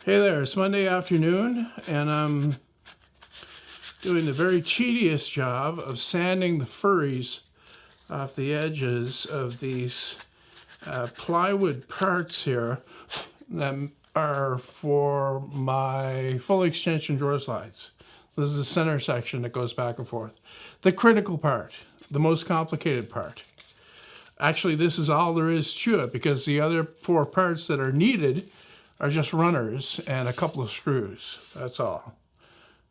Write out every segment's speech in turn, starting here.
Hey there, it's Monday afternoon, and I'm doing the very tedious job of sanding the furries off the edges of these plywood parts here that are for my full extension drawer slides. This is the center section that goes back and forth. The critical part, the most complicated part. Actually, this is all there is to it, because the other four parts that are needed are just runners and a couple of screws. That's all.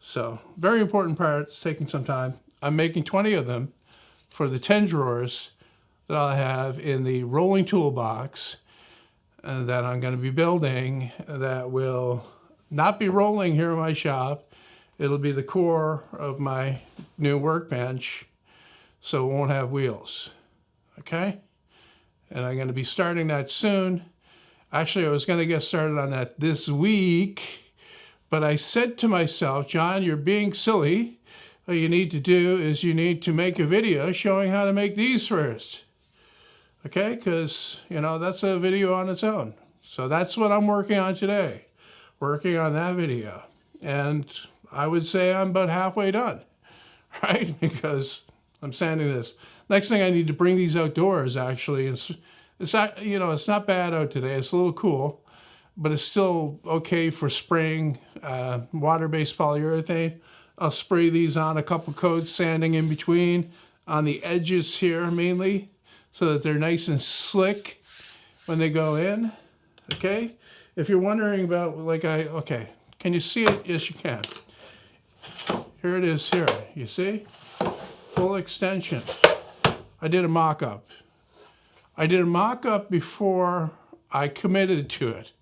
So very important parts, taking some time. I'm making 20 of them for the 10 drawers that I'll have in the rolling toolbox that I'm going to be building, that will not be rolling here in my shop. It'll be the core of my new workbench, so it won't have wheels. Okay? And I'm going to be starting that soon. Actually, I was going to get started on that this week, but I said to myself, John, you're being silly. What you need to do is you need to make a video showing how to make these first. Okay? Because, you know, that's a video on its own. So that's what I'm working on today. Working on that video. And I would say I'm about halfway done, right? Because I'm sanding this. Next thing, I need to bring these outdoors, actually. It's not, you know, it's not bad out today. It's a little cool, but it's still okay for spraying water-based polyurethane. I'll spray these on a couple coats, sanding in between on the edges here mainly, so that they're nice and slick when they go in. Okay? If you're wondering about, okay, can you see it? Yes, you can. Here it is here. You see? Full extension. I did a mock-up. I did a mock-up before I committed to it,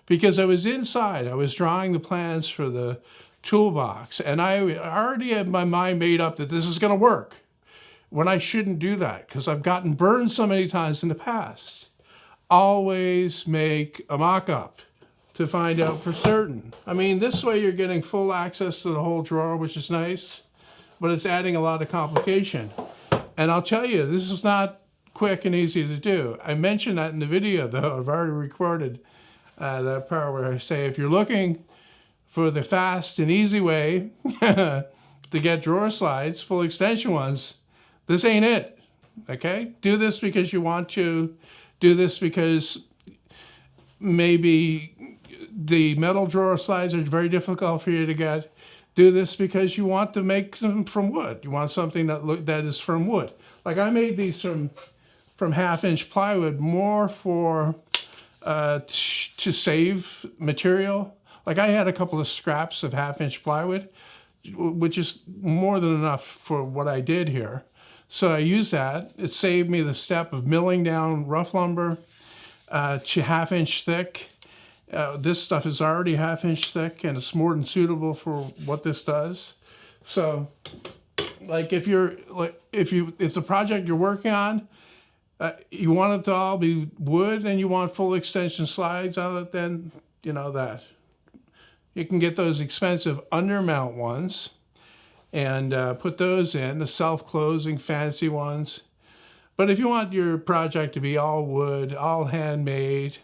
because I was inside. I was drawing the plans for the toolbox, and I already had my mind made up that this is going to work, when I shouldn't do that, because I've gotten burned so many times in the past. Always make a mock-up to find out for certain. I mean, this way you're getting full access to the whole drawer, which is nice, but it's adding a lot of complication. And I'll tell you, this is not quick and easy to do. I mentioned that in the video, though. I've already recorded that part where I say, if you're looking for the fast and easy way to get drawer slides, full extension ones, this ain't it, okay? Do this because you want to. Do this because maybe the metal drawer slides are very difficult for you to get. Do this because you want to make them from wood. You want something that is from wood. Like I made these from 1/2-inch plywood, more for to save material. Like I had a couple of scraps of 1/2-inch plywood, which is more than enough for what I did here. So I used that. It saved me the step of milling down rough lumber to 1/2-inch thick. This stuff is already 1/2-inch thick, and it's more than suitable for what this does. So, like if the project you're working on, you want it to all be wood and you want full extension slides on it, then you know that. You can get those expensive undermount ones and put those in, the self-closing fancy ones. But if you want your project to be all wood, all handmade,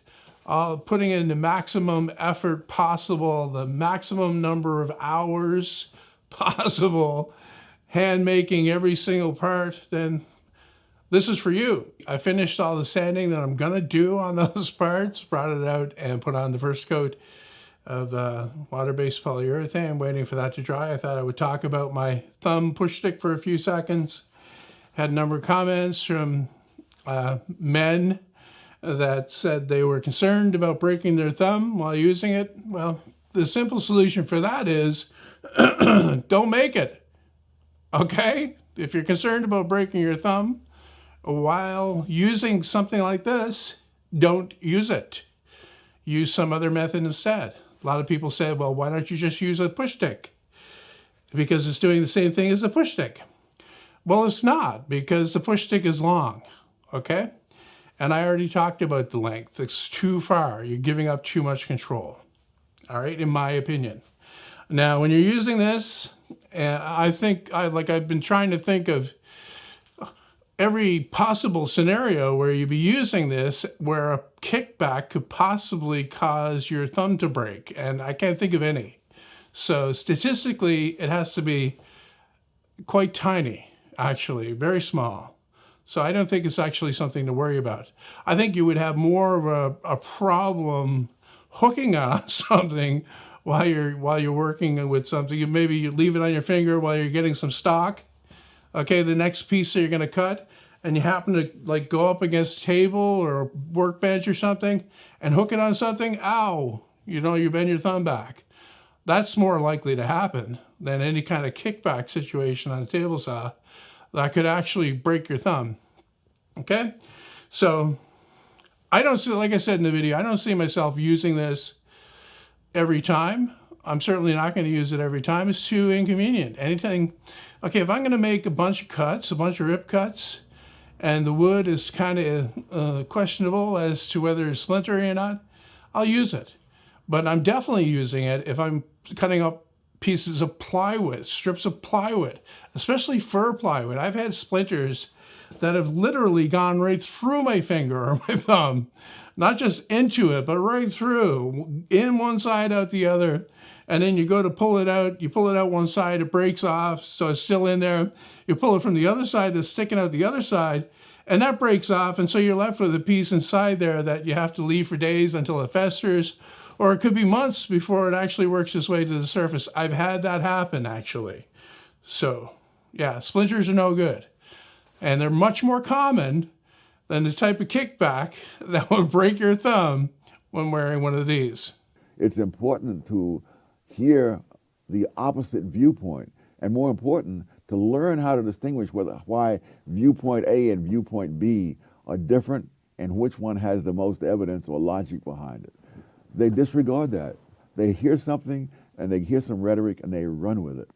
all putting in the maximum effort possible, the maximum number of hours possible, hand making every single part, then this is for you. I finished all the sanding that I'm gonna do on those parts, brought it out and put on the first coat of water-based polyurethane. I'm waiting for that to dry. I thought I would talk about my thumb push stick for a few seconds. Had a number of comments from men that said they were concerned about breaking their thumb while using it. Well, the simple solution for that is don't make it, okay? If you're concerned about breaking your thumb while using something like this, don't use it. Use some other method instead. A lot of people say, well, why don't you just use a push stick? Because it's doing the same thing as a push stick. Well, it's not, because the push stick is long, okay? And I already talked about the length. It's too far. You're giving up too much control, all right, in my opinion. Now, when you're using this, I've been trying to think of every possible scenario where you'd be using this where a kickback could possibly cause your thumb to break, and I can't think of any. So statistically, it has to be quite tiny, actually, very small. So I don't think it's actually something to worry about. I think you would have more of a problem hooking on something while you're working with something. Maybe you leave it on your finger while you're getting some stock. Okay, the next piece that you're going to cut, and you happen to like go up against a table or a workbench or something and hook it on something, ow, you bend your thumb back. That's more likely to happen than any kind of kickback situation on a table saw that could actually break your thumb. Okay, so I don't see, like I said in the video, I don't see myself using this every time. I'm certainly not going to use it every time. It's too inconvenient. Anything, okay, if I'm going to make a bunch of cuts, a bunch of rip cuts, and the wood is kind of questionable as to whether it's splintery or not, I'll use it. But I'm definitely using it if I'm cutting up pieces of plywood, strips of plywood, especially fir plywood. I've had splinters that have literally gone right through my finger or my thumb, not just into it, but right through, in one side, out the other. And then you go to pull it out, you pull it out one side, it breaks off, so it's still in there. You pull it from the other side that's sticking out the other side, and that breaks off, and so you're left with a piece inside there that you have to leave for days until it festers, or it could be months before it actually works its way to the surface. I've had that happen, actually. So, yeah, splinters are no good. And they're much more common than the type of kickback that would break your thumb when wearing one of these. It's important to hear the opposite viewpoint, and more important, to learn how to distinguish why viewpoint A and viewpoint B are different and which one has the most evidence or logic behind it. They disregard that. They hear something and they hear some rhetoric and they run with it.